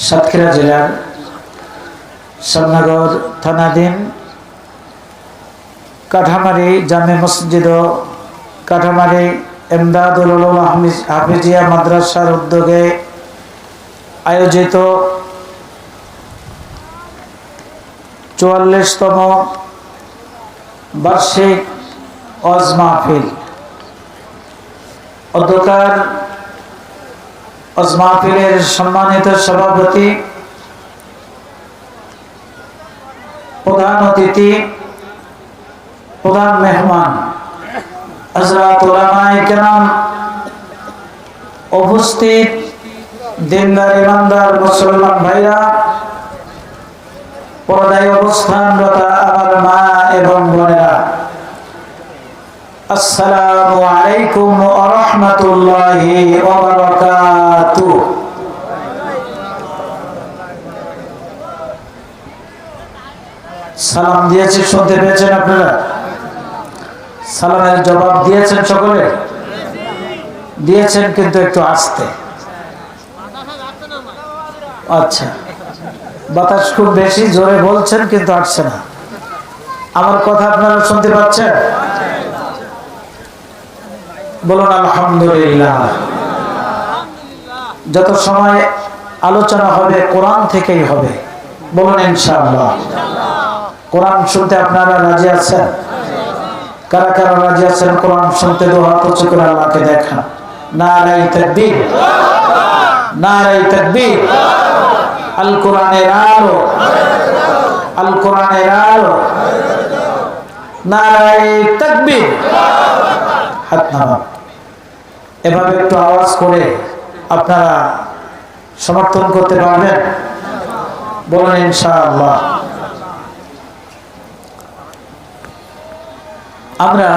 সাতক্ষীরা জেলার শ্যামনগর থানাধীন কাঠামারি জামে মসজিদ ও কাঠামারি এমদাদুল উলুম হাফিজিয়া মাদ্রাসার উদ্যোগে আয়োজিত ৪৪তম বার্ষিক ওয়াজ মাহফিল। অধ্যকার ওয়াজ মাহফিলের সম্মানিত সভাপতি, প্রধান অতিথি, প্রধান মেহমান হযরত উলামায়ে কেরাম, উপস্থিত দিনদার ইমানদার মুসলমান ভাইরা, পর্দায় অবস্থানরত আমার মা এবং বোনেরা, আসসালামু আলাইকুম ওয়া রাহমাতুল্লাহি ওয়া বারাকাতুহু। সালাম দিয়েছি, শুনতে পেয়েছেন আপনারা? সালামের জবাব দিয়েছেন সকলে? দিয়েছেন, কিন্তু একটু আস্তে। আচ্ছা, বাতাস খুব বেশি, জোরে বলছেন কিন্তু আসছে না। আমার কথা আপনারা শুনতে পাচ্ছেন? বলুন আলহামদুলিল্লাহ। যত সময় আলোচনা হবে কোরআন থেকেই হবে, বলুন ইনশাআল্লাহ। কোরআন শুনতে আপনারা রাজি আছেন? কারা কারা রাজি আছেন কোরআন শুনতে? দু হাত উঁচু করে আল্লাহকে দেখান। নারে তাকবীর, নারে তাকবীর। আল কোরআনের আলো, আল কোরআনের আলো, নারে তাকবীর। হাত নামান। এভাবে একটু আওয়াজ করে আপনারা সমর্থন করতে পারবেন? বলুন ইনশাআল্লাহ। আমরা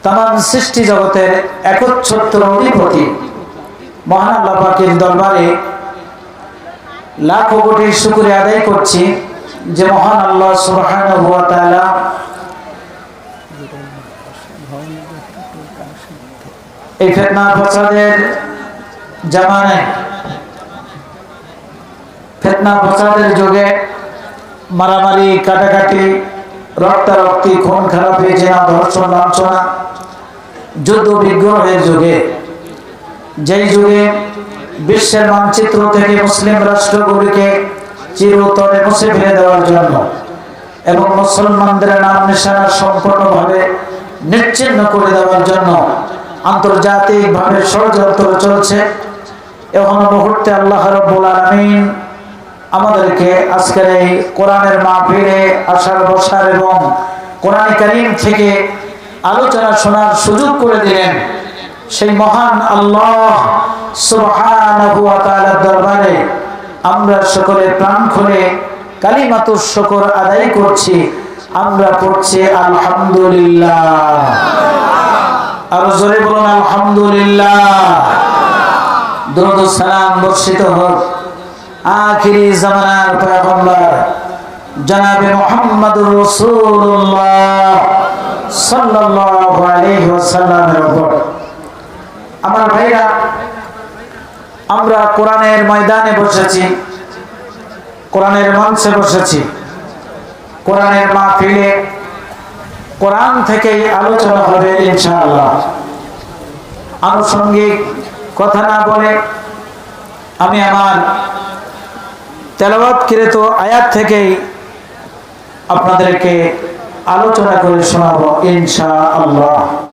তামাম সৃষ্টি জগতের একচ্ছত্র অধিপতি মহান আল্লাহ পাকের দরবারে লাখো কোটি শুকরিয়া আদায় করছি যে মহান আল্লাহ সুবহানাহু ওয়া তাআলা এই ফিতনা ফাসাদের জামানায়, ফিতনা ফাসাদের যুগে, মারামারি, কাটাকাটি, রক্তারক্তি, খুন খারাপি, জিনা, ধর্ষণ, লাঞ্ছনা, যুদ্ধ বিগ্রহের যুগে, যেই যুগে বিশ্বের মানচিত্র থেকে মুসলিম রাষ্ট্রগুলিকে চিরতরে মুছে ফেলে দেওয়ার জন্য এবং মুসলমানদের নাম নিশানা সম্পূর্ণভাবে নিশ্চিহ্ন করে দেওয়ার জন্য আন্তর্জাতিকভাবে ষড়যন্ত্র চলছে, এখন মুহূর্তে আল্লাহ রাব্বুল আলামিন আমাদেরকে আজকের এই কোরআনের মাহফিলে আসার, বসার এবং কোরআন কারীম থেকে আলোচনা শোনার সুযোগ করে দিলেন। সেই মহান আল্লাহ সুবহানাহু ওয়া তাআলার দরবারে আমরা সকলে প্রাণ খুলে কালিমাতুশ শুকর আদায় করছি। আমরা পড়ছি আলহামদুলিল্লাহ। আর জোরে বলুন আলহামদুলিল্লাহ। দরুদ ও সালাম বর্ষিত হোক আখিরি জামানার পয়গম্বর জনাবে মুহাম্মদুর রাসূলুল্লাহ সাল্লাল্লাহু আলাইহি ওয়াসাল্লামের উপর। আমার ভাইরা, আমরা কোরআনের ময়দানে বসেছি, কোরআনের মঞ্চে বসেছি, কোরআনের মাহফিলে কোরআন থেকেই আলোচনা হবে ইনশাআল্লাহ। আনুষঙ্গিক কথা না বলে আমি আমার তেলাওয়াতকৃত আয়াত থেকেই আপনাদেরকে আলোচনা করে শোনাবো ইনশাআল্লাহ।